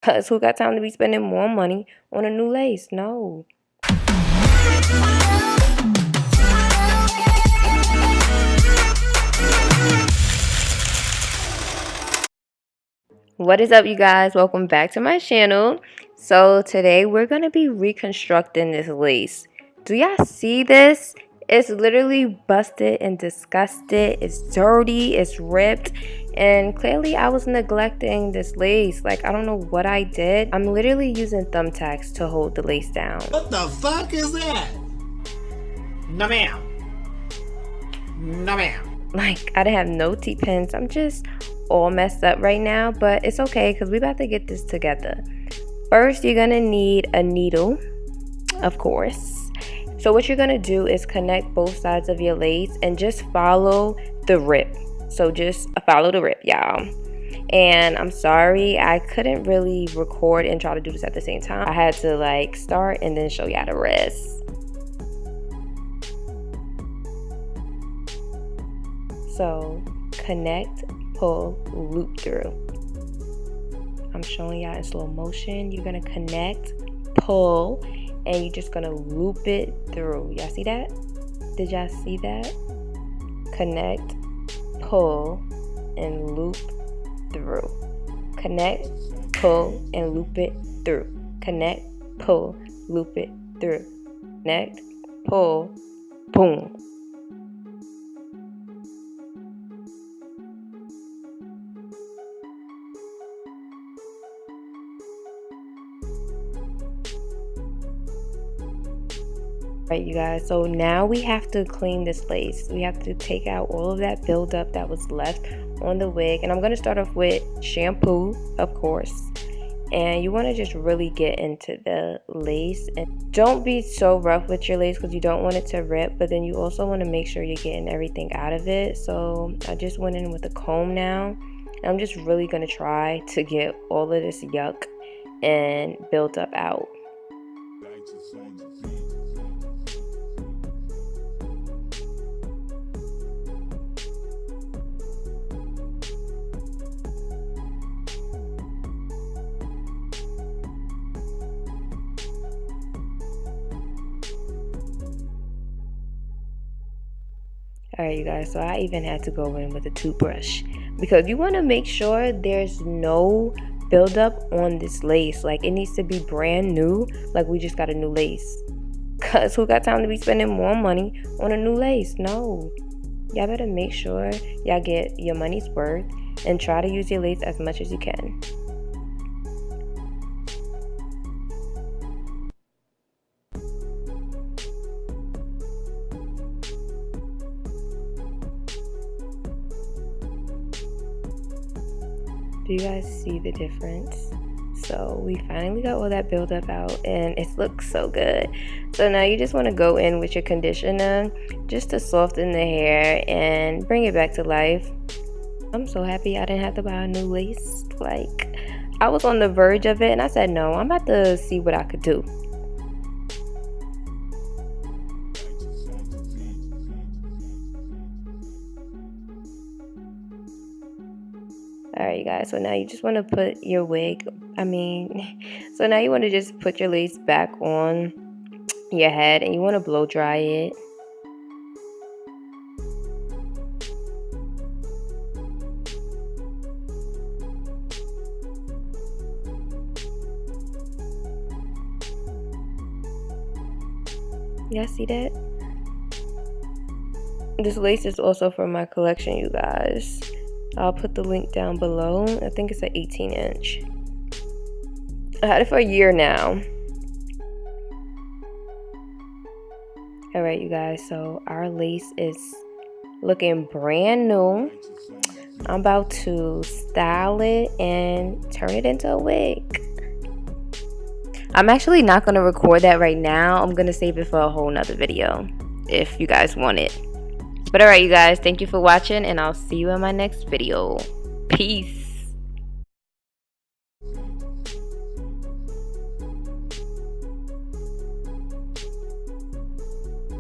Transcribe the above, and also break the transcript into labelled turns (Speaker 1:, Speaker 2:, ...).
Speaker 1: Cause who got time to be spending more money on a new lace? No. What is up, you guys? Welcome back to my channel. So today we're gonna be reconstructing this lace. Do y'all see this? It's literally busted and disgusted. It's dirty, it's ripped, and clearly I was neglecting this lace. Like, I don't know what I did. I'm literally using thumbtacks to hold the lace down.
Speaker 2: What the fuck is that? No ma'am. No ma'am.
Speaker 1: Like, I didn't have no T-pins. I'm just all messed up right now, but it's okay because we about to get this together. First, you're gonna need a needle, of course. So what you're gonna do is connect both sides of your lace and just follow the rip. So just follow the rip, y'all. And I'm sorry, I couldn't really record and try to do this at the same time. I had to like start and then show y'all the rest. So connect, pull, loop through. I'm showing y'all in slow motion. You're gonna connect, pull, and you're just gonna loop it through. Y'all see that? Did y'all see that? Connect, pull, and loop through. Connect, pull, and loop it through. Connect, pull, loop it through. Connect, pull, boom. Right, you guys, so now we have to clean this lace. We have to take out all of that buildup that was left on the wig, and I'm going to start off with shampoo, of course. And you want to just really get into the lace, and don't be so rough with your lace because you don't want it to rip, but then you also want to make sure you're getting everything out of it. So I just went in with a comb now, and I'm just really going to try to get all of this yuck and buildup out. Alright, you guys, so I even had to go in with a toothbrush because you want to make sure there's no buildup on this lace. Like, it needs to be brand new, like we just got a new lace. Cause who got time to be spending more money on a new lace? No. Y'all better make sure y'all get your money's worth and try to use your lace as much as you can. Do you guys see the difference? So we finally got all that buildup out and it looks so good. So now you just want to go in with your conditioner just to soften the hair and bring it back to life. I'm so happy I didn't have to buy a new lace. Like, I was on the verge of it and I said, no, I'm about to see what I could do. Alright, you guys, so now you just want to put your wig, so now you want to just put your lace back on your head and you want to blow dry it. Y'all see that? This lace is also from my collection, you guys. I'll put the link down below. I think it's an 18-inch. I had it for a year now. Alright, you guys, so our lace is looking brand new. I'm about to style it and turn it into a wig. I'm actually not going to record that right now. I'm going to save it for a whole nother video if you guys want it. But alright, you guys, thank you for watching and I'll see you in my next video. Peace.